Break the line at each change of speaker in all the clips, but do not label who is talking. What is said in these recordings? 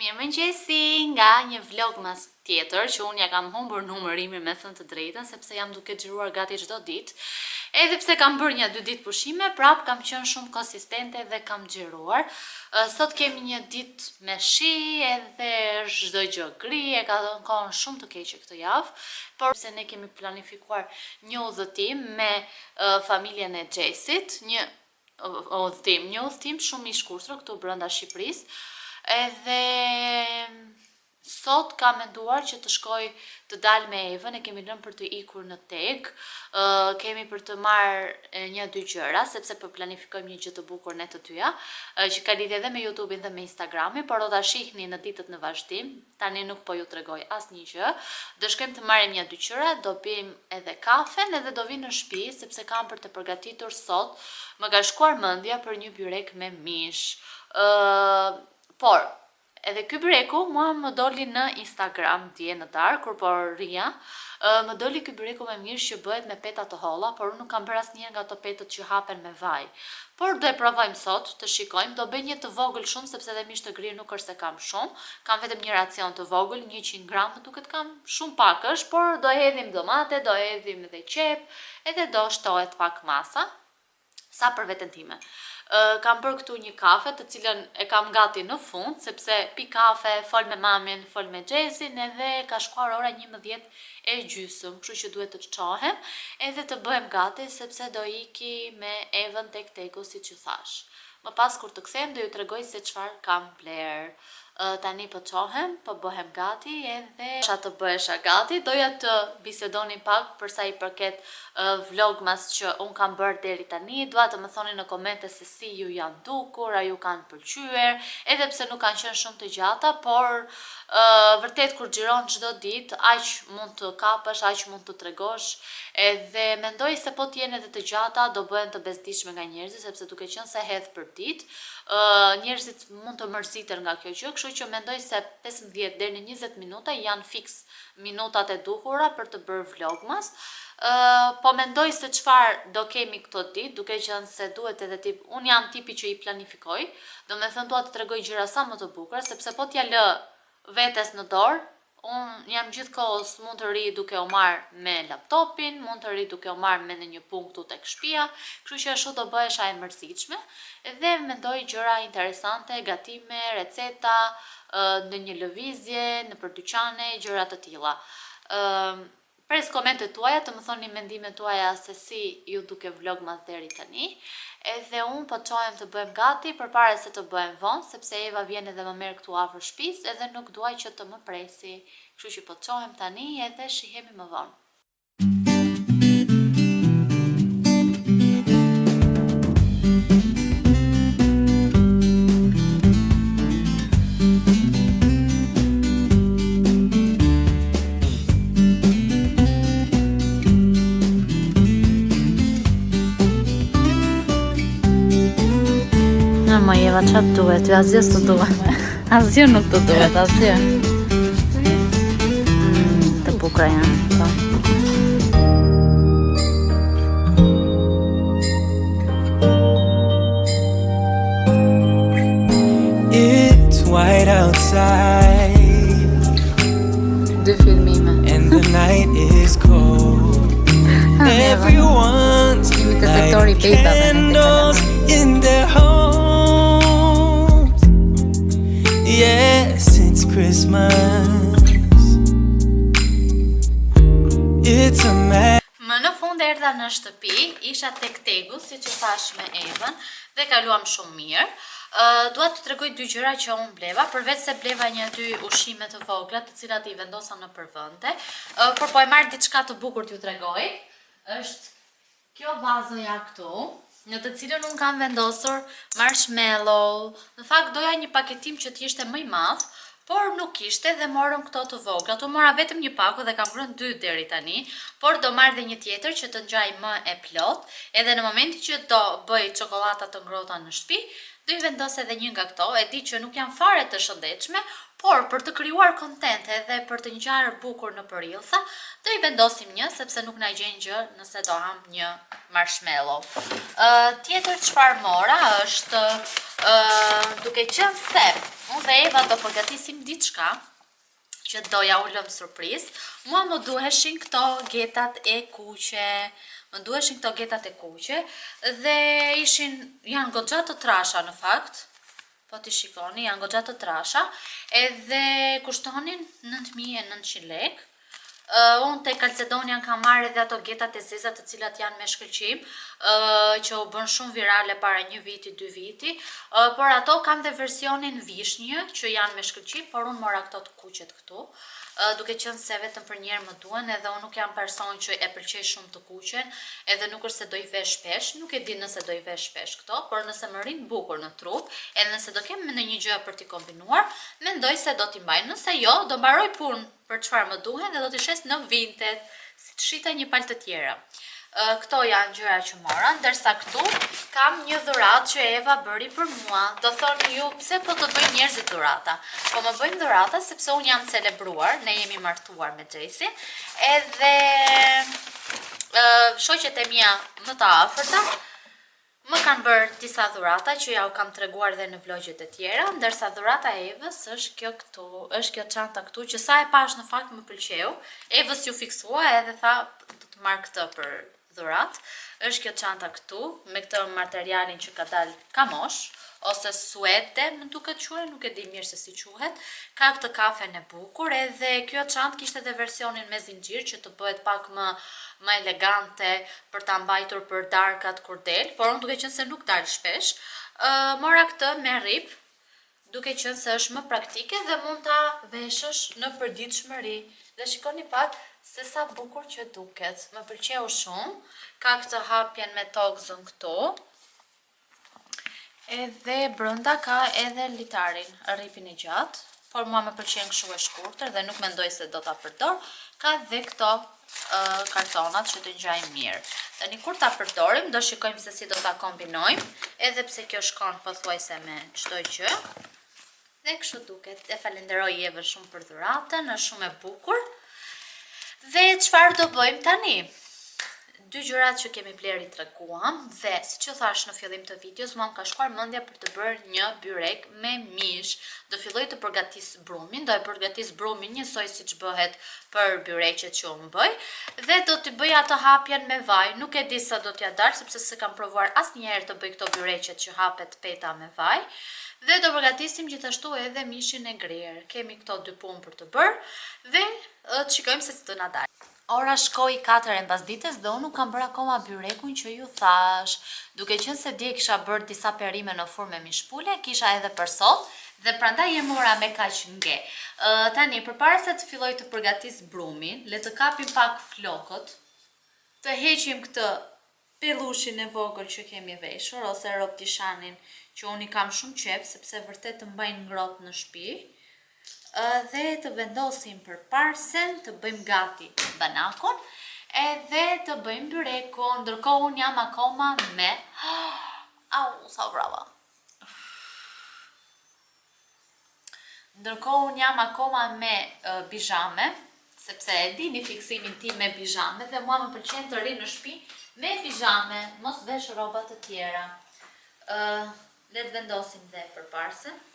Mirëmëngjesi nga një vlogmas tjetër që unë ja kam humbur numërimin me thënë të drejtën sepse jam duke xhiruar gati çdo ditë. Edhe pse kam bërë 1-2 ditë pushime, prap kam qenë shumë konsistente dhe kam xhiruar. Sot kemi një ditë me shi edhe çdo gjë gri, e ka dhënë kohën shumë të keqe këtë javë, por se ne kemi planifikuar një udhëtim me familjen e Xhesit, një udhëtim shumë i shkurtër këtu brenda Shqipërisë. Edhe sot kam menduar që të shkoj të dal me Evën, e kemi lënë për të ikur në Teg, kemi për të marrë 1-2 gjëra, sepse po planifikojmë një gjë të bukur ne të dyja, që ka lidhje edhe me YouTube-in dhe me Instagramin, por do ta shihni në ditët në vazhdim. Tani nuk po ju tregoj asnjë gjë. Do shkojmë të marrim 1-2 gjëra, do pim edhe kafen edhe do vi në shtëpi sepse kam për të përgatitur sot. Më ka shkuar mendja për një byrek me mish. Por, edhe ky byreku mua më doli në Instagram dje në darkë, kur po rria, më doli ky byreku me mish që bëhet me peta të holla, por unë nuk kam bërë asnjëherë nga ato petët që hapen me vaj. Por do e provojmë sot, të shikojmë, do bëj një të vogël shumë sepse edhe mish të grirë nuk është se kam shumë. Kam vetëm një racion të vogël, 100 gram, më duket kam shumë pak është, por do hedhim domate, do hedhim edhe qep, edhe do shtohet pak masa, sa për veten time. Kam bërë këtu një kafe të cilën e kam gati në fund, sepse pi kafe, fol me mamin, fol me Xhesin, edhe ka shkuar ora 11:30, kështu që duhet të çohem edhe të bëhem gati sepse do iki me Evën tek Tegu siç ju thash. Më pas kur të kthehem do ju tregoj se çfarë kam bler. Tani po çohem, po bëhem gati edhe të bëhesha gati. Doja të bisedoni pak për sa i përket vlogmas që un kam bërë deri tani. Dua të më thoni në komente se si ju janë dukur, a ju kanë pëlqyer, edhe pse nuk kanë qenë shumë të gjata, por vërtet kur xhiron çdo ditë, aq mund të kapësh, aq mund të tregosh, edhe mendoj se po të jenë edhe të gjata do bëhen të bezdishme nga njerëzit, sepse duke qenë se hedh për ditë, njerëzit mund të mërziten nga kjo gjë, kështu që mendoj se 15 deri në 20 minuta janë fiks minutat e duhura për të bërë vlogmas. Po mendoj se çfarë do kemi këtë ditë, duke qenë se duhet edhe unë jam tipi që i planifikoj, domethënë dua të tregoj gjëra sa më të bukura, sepse po t'ja lë vetes në dorë, unë jam gjithkohës mund të ri duke u marrë me laptopin, mund të ri duke u marrë me në një punkt tu tek shtëpia, kështu që ashtu do bëhesha e mërzitshme, dhe mendoj gjëra interesante, gatime, receta, në një lëvizje, në për dyqane, gjëra të tilla. Pres komentet tuaja, të më thoni mendimet tuaja se si ju duke vlogmas deri tani. Edhe unë po çohem të bëhem gati përpara se të bëhem vonë, sepse Eva vjen edhe më merr këtu afër shtëpisë edhe nuk duaj që të më presi. Kështu që po çohem tani edhe shihemi më vonë.
Ma Eva, çfarë duhet? Asgjë s'të duhet. Asgjë nuk të duhet, asgjë. Të bukura janë, po.
It's white outside.
Dy filmime.
And the night is cold. Everyone's lighting candles in their homes. Yes, it's Christmas. It's a
Më në fund erdha në shtëpi, isha tek Tegu, siç u thash me Evën, dhe kaluam shumë mirë. Dua të tregoj 2 gjëra që unë bleva, përveç se bleva 1-2 ushqime të vogla, të cilat i vendosa në përvende, por po e marr diçka të bukur t'ju tregoj. Është kjo vazoja këtu, në të cilën unë kam vendosur marshmallow. Në fakt doja një paketim që t'ishte më i madh, por nuk ishte dhe morëm këto të vogla. Tu mora vetëm një paku dhe kam rënë 2 deri tani, por do marr dhe një tjetër që të ngjaj më e plot, edhe në momentin që do bëj çokolata të ngrohta në shtëpi, do i vendos edhe një nga këto. E di që nuk janë fare të shëndetshme, por për të krijuar kontent edhe për të ngjarë bukur në Reelsa, do i vendosim një sepse nuk na gjen gjë nëse do ham një marshmallow. Tjetër çfarë mora është duke qenë se unë dhe Eva do përgatisim diçka që doja u lëm surprizë. Mua më duheshin këto getat e kuqe. Dhe janë goxha të trasha në fakt. Po t'i shikoni, janë goxha të trasha. Edhe kushtonin 9.900 lekë. Unë te Calcedonia kam marrë edhe ato getat e zeza të cilat janë me shkëlqim, që u bën shumë virale para 1 viti, 2 viti, por ato kanë dhe versionin vishnjë që janë me shkëlqim, por unë mora këto të kuqet këtu, duke qenë se vetëm për njerë më duen, edhe unë nuk jam person që e pëlqej shumë të kuqen, edhe nuk është se do i vesh shpesh, nuk e di nëse do i vesh shpesh këto, por nëse më rinë bukur në trup, edhe nëse do kem në një gjë për t'i kombinuar, mendoj se do t'i mbaj, nëse jo, do mbaroj punë për çfarë më duhen dhe do t'i shes në vinted, si të shita një palë të tjera. Këto janë gjëra që mora, ndërsa këtu kam një dhuratë që Eva bëri për mua. Do thoni ju, pse po të bëjnë njerëzit dhurata? Po më bëjnë dhurata sepse unë jam celebruar, ne jemi martuar me Gjesi, edhe shoqet e mia më të afërta më kanë bërë disa dhurata që ja u kam treguar dhe në vlogjet e tjera, ndërsa dhurata e Evës është kjo këtu, është kjo çanta këtu, që sa e pash në fakt më pëlqeu. Evës ju fiksua edhe tha do të marr këtë për dhurat. Është kjo çanta këtu me këtë materialin që ka dalë kamosh ose suede, më duket quhet, nuk e di mirë se si quhet. Ka këtë kafen e bukur, edhe kjo çantë kishte edhe versionin me zinxhir që të bëhet pak më elegante për ta mbajtur për darkat kur del, por unë duke qenë se nuk dal shpesh, mora këtë me rip, duke qenë se është më praktike dhe mund ta veshësh në përditshmëri. Dhe shikoni pak se sa bukur që duket. Më pëlqeu shumë. Ka këtë hapjen me tokzën këtu. Edhe brenda ka edhe litarin, ripin e gjatë, por mua më pëlqen kështu e shkurtër dhe nuk mendoj se do ta përdor. Ka dhe këto kartonat që të ngjajnë mirë. Tani kur ta përdorim, do shikojmë se si do ta kombinojmë, edhe pse kjo shkon pothuajse me çdo gjë. Dhe kështu duket. E falenderoj Evën shumë për dhuratën, është shumë e bukur. Dhe çfarë do bëjmë tani? 2 gjërat që kemi bler i treguam, dhe siç u thash në fillim të videos, mua më ka shkuar mendja për të bërë një byrek me mish. Do filloj të përgatis brumin, do e përgatis brumin njësoj siç bëhet për byreqet që unë bëj, dhe do t'i bëj atë hapjen me vaj. Nuk e di sa do t'ja dalë, sepse s'e kam provuar asnjëherë të bëj këto byreqet që hapet peta me vaj. Dhe do përgatisim gjithashtu edhe mishin e grirë. Kemi këto 2 punë për të bërë dhe të shikojmë se si do na dalë. Ora shkoi 4 e mbasdites dhe unë nuk kam bërë akoma byrekun që ju thash. Duke qenë se dje kisha bërë disa perime në furrë me mishpule, kisha edhe për sot dhe prandaj e mora me kaq nge. Tani përpara se të filloj të përgatis brumin, le të kapim pak flokët, të heqim këtë pellushin e vogël që kemi veshur ose roptishanin që unë i kam shumë qef sepse vërtet të mbajnë ngrohtë në shtëpi. Dhe të vendosim për parsen, të bëjmë gati banakon, edhe të bëjmë byrekun, ndërkohë unë jam akoma me... sa brava! Ndërkohë unë jam akoma me bizhame, sepse e di një fiksimin tim me bizhame, dhe mua më pëlqen të ri në shtëpi me bizhame, mos vesh rroba të tjera. Le të vendosim dhe për parsen.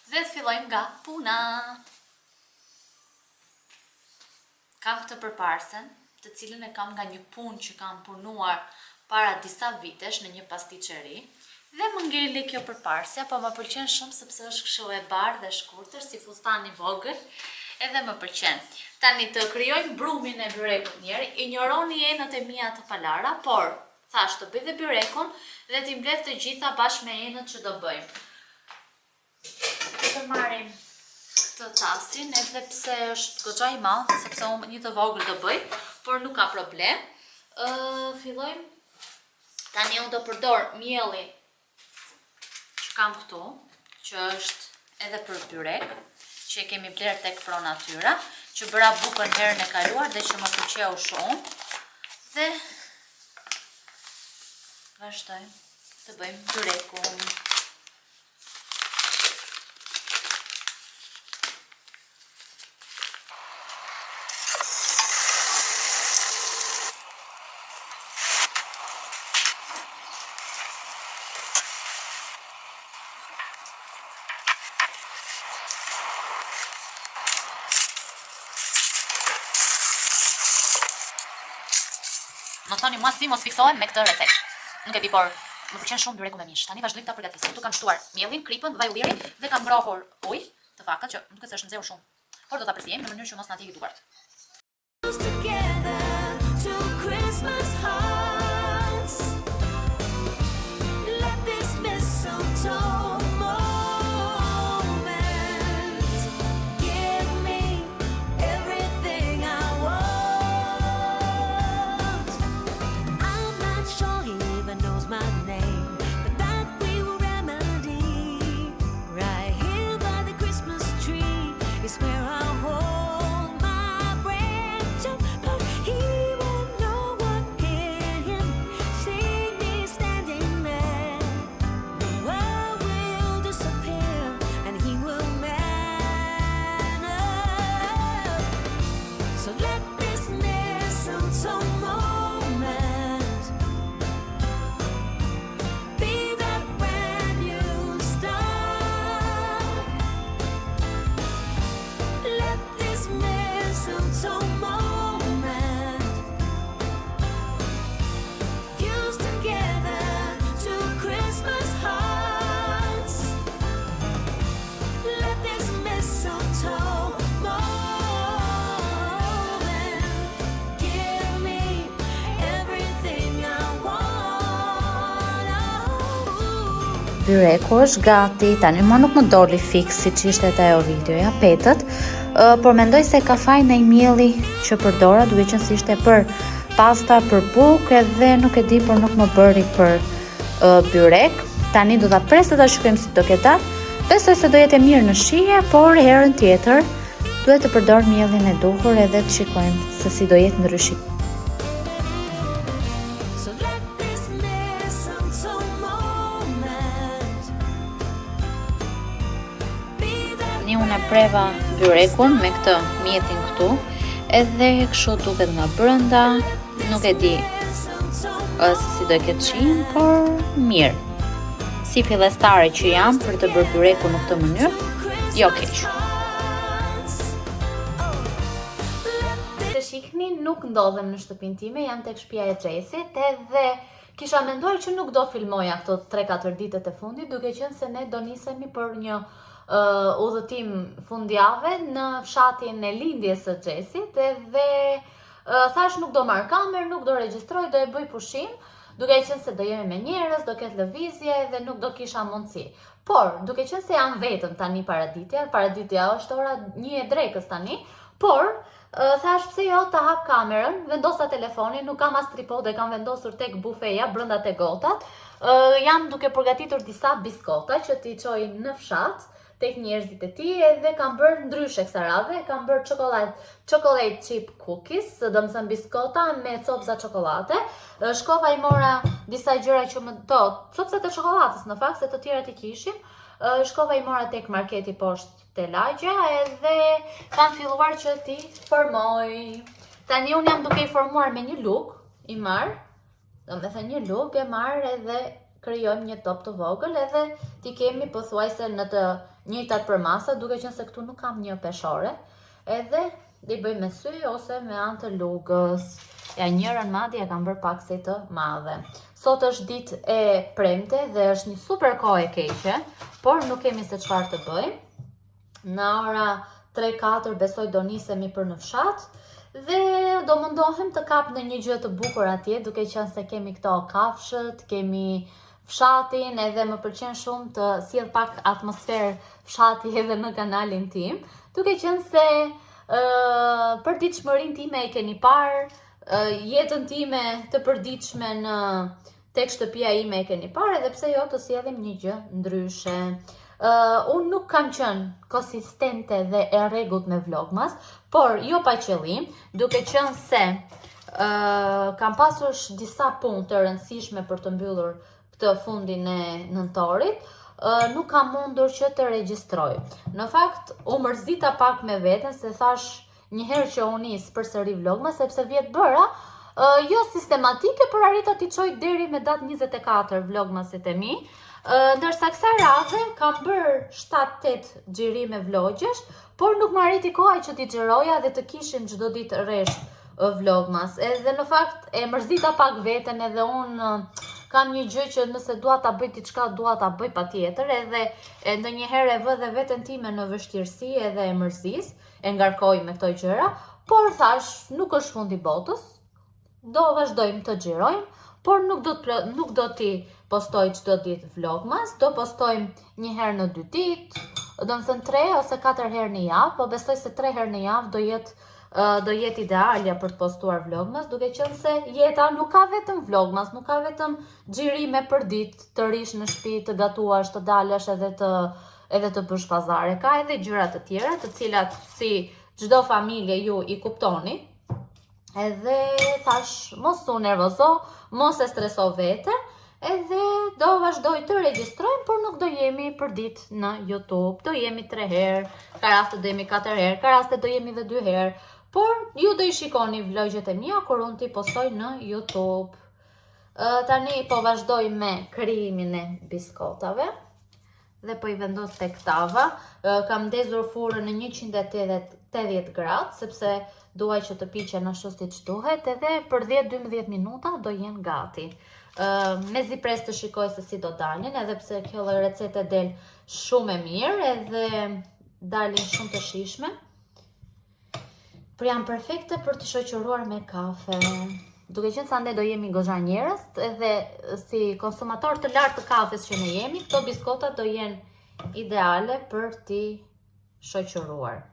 Dhe të fillojmë nga puna. Kam këtë përparsen, të cilën e kam nga një punë që kam punuar para disa vitesh në një pastiqeri, dhe më ngeli kjo përparsja, po më pëlqen shumë sepse është kështu e bardhë dhe shkurtër, si fustan i vogël, edhe më pëlqen. Tani të krijojmë brumin e byrekut njerë, injoroni enët e mia të palara, por thash të bëj dhe byrekun dhe t'i mbledh të gjitha bashkë me enët që do bëjmë. Të marrim këtë tasin, edhe pse është goxha i madh, sepse unë një të vogël do bëj, por nuk ka problem. Fillojmë. Tani unë do përdor mielli që kam këtu, që është edhe për byrek, që e kemi bler tek Pro Natyra, që bëra bukën herën e kaluar dhe që më pëlqeu shumë. Dhe vazhdojmë të bëjmë byrekun. Më thoni mua si mos fiksohem me këtë recetë. Nuk e di, por më pëlqen shumë byreku me mish. Tani vazhdoj ta përgatis. Këtu kam shtuar miellin, kripën, vaj ulliri dhe kam mbrohur ujë të vakat që nuk është nxehur shumë. Por do ta përzijem në mënyrë që mos na tjekë duart.
Byreku është gati, tani mua nuk më doli fix si që ishte ajo videoja, petët, por mendoj se ka faj në mielli që përdora, duke qenë si ishte për pasta, për bukë edhe nuk e di, por nuk më bëri për byrek. Tani do ta pres të ta shikojmë si do ketë. Besoj se do jetë mirë në shije, por herën tjetër duhet të përdor miellin e duhur edhe të shikojmë se si do jetë ndryshimi. Unë e preva byrekun me këtë mjetin këtu, edhe kështu duket nga brenda, nuk e di si do ketë shijen, por mirë. Si fillestare që jam për të bërë byrekun në këtë mënyrë, jo keq.
Të shikni, nuk ndodhem në shtëpinë time, jam tek shtëpia e Xhesit, edhe kisha menduar që nuk do filmoja këto 3-4 ditët e fundit, duke qenë se ne do nisemi për një udhëtim fundjave në fshatin e lindjes së Xhesit, edhe thash nuk do marr kamerë, nuk do regjistroj, do e bëj pushim, duke qenë se do jemi me njerëz, do ketë lëvizje dhe nuk do kisha mundësi. Por, duke qenë se jam vetëm tani paraditja është ora 1 e drekës tani, por thash pse jo ta hap kamerën, vendosa telefonin, nuk kam as tripode, kam vendosur tek bufeja brenda te gotat. Jam duke përgatitur disa biskota që t'i çoj në fshat tek njerëzit e tij, edhe kam bërë ndryshe kësaj radhe, kam bërë chocolate chip cookies, do të thënë biskota me copza çokolate. Shkova i mora disa gjëra që më copsat e çokoladës në fakt, se të tjerat i kishim. Shkova i mora tek marketi poshtë te lagja, edhe kam filluar që t'i formoj. Tani unë jam duke i formuar me një lug, i marr, do të thënë një lug e marr edhe krijojmë një top të vogël, edhe ti kemi pothuajse në të njëjtat përmasa, duke qenë se këtu nuk kam një peshore, edhe i bëj me sy ose me anë të lugës. Ja, njërën madje e kam bërë pak se të madhe. Sot është ditë e premte dhe është një super kohë e keqe, por nuk kemi se çfarë të bëjmë. Në ora 3-4 besoj do nisemi për në fshat, dhe do mundohem të kap në një gjë të bukur atje, duke qenë se kemi këto kafshët, kemi fshatin, edhe më pëlqen shumë të sjell pak atmosferë fshati edhe në kanalin tim, duke qenë se përditshmërinë time e keni parë, jetën time të përditshme në tek shtëpia ime e keni parë, edhe pse jo të sjellim një gjë ndryshe. Unë nuk kam qenë konsistente dhe e rregullt me vlogmas, por jo pa qëllim, duke qenë se kam pasur disa punë të rëndësishme për të mbyllur këtë fundin e nëntorit, nuk kam mundur që të regjistroj. Në fakt, u mërzita pak me veten, se thash njëherë që unë nis përsëri vlogmas, sepse vjet bëra, jo sistematike, por arrita t'i çoj deri me datë 24 vlogmasit e mi, ndërsa kësaj radhe kam bërë 7-8 xhirime vlogjesh, por nuk më arriti koha që t'i xhiroja dhe të kishim çdo ditë rresht
vlogmas. Edhe në fakt e mërzita pak veten, edhe unë kam një gjë që nëse dua ta bëj diçka, dua ta bëj patjetër, edhe ndonjëherë e vë dhe veten time në vështirësi edhe e mërzis, e ngarkoj me këto gjëra, por thash, nuk është fundi botës, do vazhdojmë të xhirojmë, por nuk do t'i postoj çdo ditë vlogmas, do postojmë një herë në 2 ditë, do të thënë 3 ose 4 herë në javë, po besoj se 3 herë në javë do jetë idealja për të postuar vlogmas, duke qenë se jeta nuk ka vetëm vlogmas, nuk ka vetëm xhirime për ditë, të rish në shtëpi, të gatuash, të dalësh edhe të bësh pazare. Ka edhe gjëra të tjera, të cilat si çdo familje ju i kuptoni. Edhe thash, mos u nervozo, mos e streso veten, edhe do vazhdoj të regjistrojmë, por nuk do jemi për ditë në YouTube. Do jemi 3 herë, ka raste do jemi 4 herë, ka raste do jemi dhe 2 herë, por ju do i shikoni vlogjet e mia kur unë t'i postoj në YouTube. Tani po vazhdoj me krijimin e biskotave dhe po i vendos tek tava. Kam ndezur furrën në 180 gradë, sepse duaj që të piqen ashtu siç duhet, edhe për 10-12 minuta do jenë gati. Mezi pres të shikoj se si do dalin, edhe pse kjo recete del shumë e mirë, edhe dalin shumë të shijshme. Por janë perfekte për të shoqëruar me kafe. Duke qenë se ande do jemi goxha njerëz, edhe si konsumator të lartë të kafes që ne jemi, këto biskota do jenë ideale për t'i shoqëruar.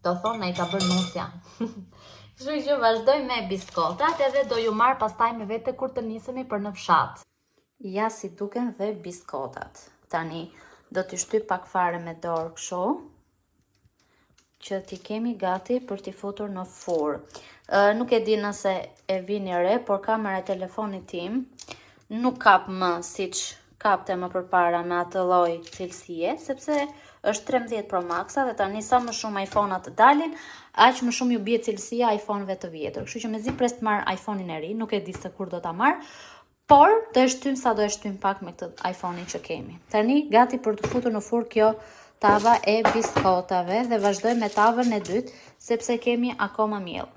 Do thonë, ai ka bërë nusja. Kështu që vazhdoj me biskotat, edhe do ju marr pastaj me vete kur të nisemi për në fshat. Ja si duken dhe biskotat. Tani do t'i shtyp pak fare me dorë kështu, që t'i kemi gati për t'i futur në furrë. Nuk e di nëse e vini re, por kamera e telefonit tim nuk kap më siç kapte më përpara me atë lloj cilësie, sepse është 13 Pro Maxa dhe tani sa më shumë iPhone-at të dalin, aq më shumë ju bie cilësia iPhone-ve të vjetër. Kështu që mezi pres të marr iPhone-in e ri, nuk e di se kur do ta marr, por do e shtym sa do e shtym pak me këtë iPhone-in që kemi. Tani gati për të futur në furrë kjo tava e biskotave dhe vazhdoj me tavën e dytë sepse kemi akoma miell.